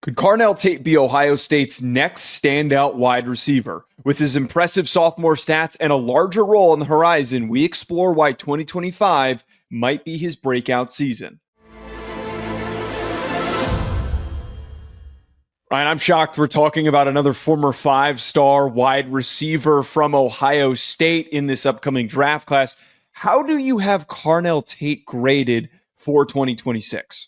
Could Carnell Tate be Ohio State's next standout wide receiver? With his impressive sophomore stats and a larger role on the horizon, we explore why 2025 might be his breakout season. Ryan, I'm shocked we're talking about another former five-star wide receiver from Ohio State in this upcoming draft class. How do you have Carnell Tate graded for 2026?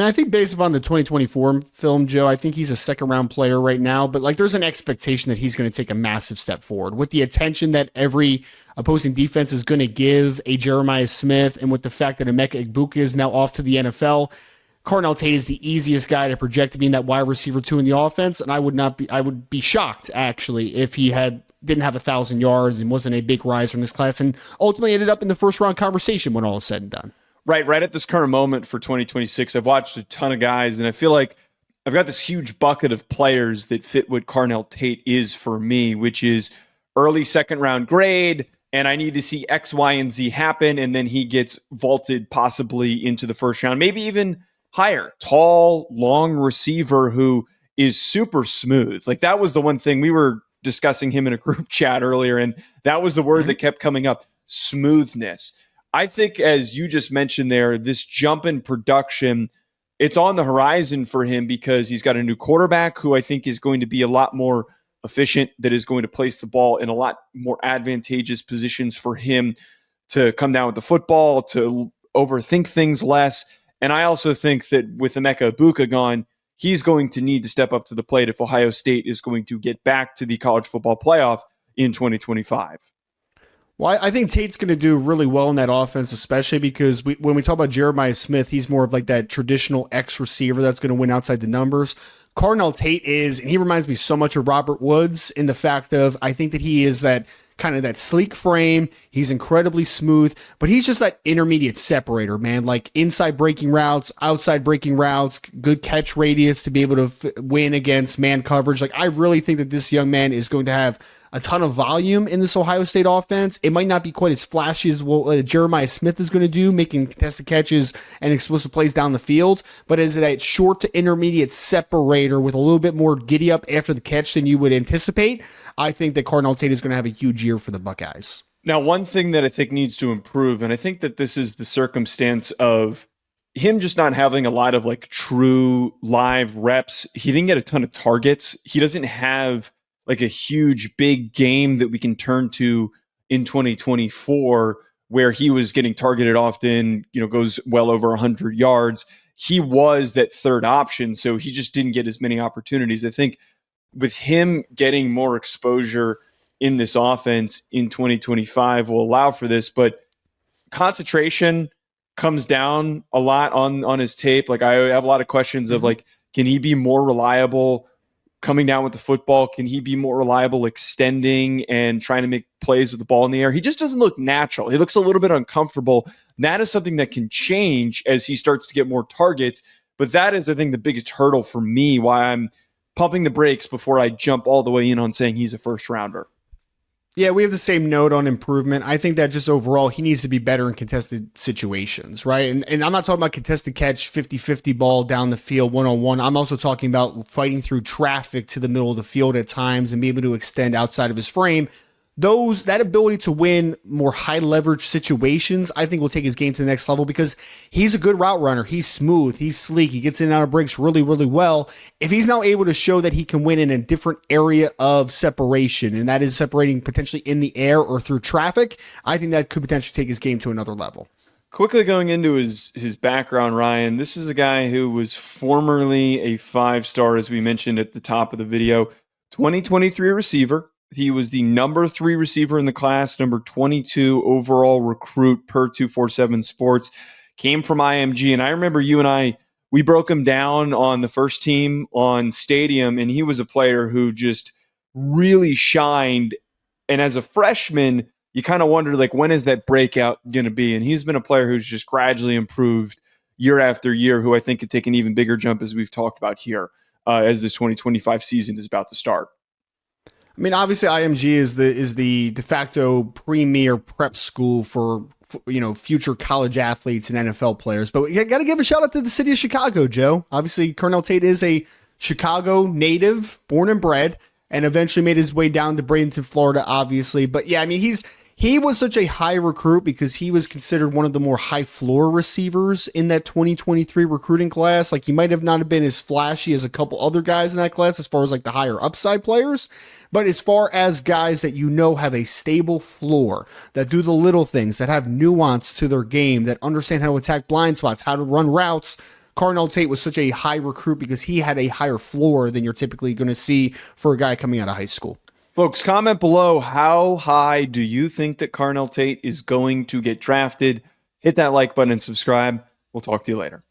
I think based upon the 2024 film, Joe, I think he's a second-round player right now, but there's an expectation that he's going to take a massive step forward. With the attention that every opposing defense is going to give a Jeremiah Smith, and with the fact that Emeka Egbuka is now off to the NFL, Carnell Tate is the easiest guy to project to be in that wide receiver 2 in the offense, and I would be shocked, actually, if he didn't have 1,000 yards and wasn't a big riser in this class, and ultimately ended up in the first-round conversation when all is said and done. Right at this current moment for 2026, I've watched a ton of guys, and I feel like I've got this huge bucket of players that fit what Carnell Tate is for me, which is early second-round grade, and I need to see X, Y, and Z happen, and then he gets vaulted possibly into the first round, maybe even higher. Tall, long receiver who is super smooth. Like, that was the one thing we were discussing him in a group chat earlier, and that was the word that kept coming up, smoothness. I think, as you just mentioned there, this jump in production, it's on the horizon for him because he's got a new quarterback who I think is going to be a lot more efficient, that is going to place the ball in a lot more advantageous positions for him to come down with the football, to overthink things less. And I also think that with Emeka Egbuka gone, he's going to need to step up to the plate if Ohio State is going to get back to the college football playoff in 2025. Well, I think Tate's going to do really well in that offense, especially because when we talk about Jeremiah Smith, he's more of like that traditional X receiver that's going to win outside the numbers. Carnell Tate is, and he reminds me so much of Robert Woods in the fact of, I think that he is that kind of that sleek frame. He's incredibly smooth, but he's just that intermediate separator, man. Like inside breaking routes, outside breaking routes, good catch radius to be able to win against man coverage. Like, I really think that this young man is going to have a ton of volume in this Ohio State offense. It might not be quite as flashy as what Jeremiah Smith is going to do, making contested catches and explosive plays down the field, but as that short to intermediate separator with a little bit more giddy up after the catch than you would anticipate, I think that Carnell Tate is going to have a huge year for the Buckeyes. Now, one thing that I think needs to improve, and I think that this is the circumstance of him just not having a lot of like true live reps. He didn't get a ton of targets. He doesn't have like a huge big game that we can turn to in 2024 where he was getting targeted often, goes well over 100 yards. He was that third option, so he just didn't get as many opportunities. I think with him getting more exposure in this offense in 2025 will allow for this, but concentration comes down a lot on his tape. Like, I have a lot of questions of like, can he be more reliable coming down with the football? Can he be more reliable extending and trying to make plays with the ball in the air? He just doesn't look natural. He looks a little bit uncomfortable. And that is something that can change as he starts to get more targets. But that is, I think, the biggest hurdle for me, why I'm pumping the brakes before I jump all the way in on saying he's a first rounder. Yeah, we have the same note on improvement. I think that just overall, he needs to be better in contested situations, right? And I'm not talking about contested catch, 50-50 ball down the field, one-on-one. I'm also talking about fighting through traffic to the middle of the field at times and be able to extend outside of his frame. That ability to win more high leverage situations, I think will take his game to the next level because he's a good route runner. He's smooth. He's sleek. He gets in and out of breaks really, really well. If he's now able to show that he can win in a different area of separation, and that is separating potentially in the air or through traffic, I think that could potentially take his game to another level. Quickly going into his background, Ryan, this is a guy who was formerly a five-star, as we mentioned at the top of the video, 2023 receiver. He was the number 3 receiver in the class, number 22 overall recruit per 247 Sports, came from IMG. And I remember you and I, we broke him down on the first team on Stadium, and he was a player who just really shined. And as a freshman, you kind of wondered, like, when is that breakout going to be? And he's been a player who's just gradually improved year after year, who I think could take an even bigger jump, as we've talked about here, as this 2025 season is about to start. I mean, obviously, IMG is the de facto premier prep school for future college athletes and NFL players. But we got to give a shout out to the city of Chicago, Joe. Obviously, Carnell Tate is a Chicago native, born and bred, and eventually made his way down to Bradenton, Florida, obviously. But yeah, I mean, he was such a high recruit because he was considered one of the more high floor receivers in that 2023 recruiting class. Like, he might have not been as flashy as a couple other guys in that class as far as like the higher upside players. But as far as guys that have a stable floor, that do the little things, that have nuance to their game, that understand how to attack blind spots, how to run routes, Carnell Tate was such a high recruit because he had a higher floor than you're typically going to see for a guy coming out of high school. Folks, comment below, how high do you think that Carnell Tate is going to get drafted? Hit that like button and subscribe. We'll talk to you later.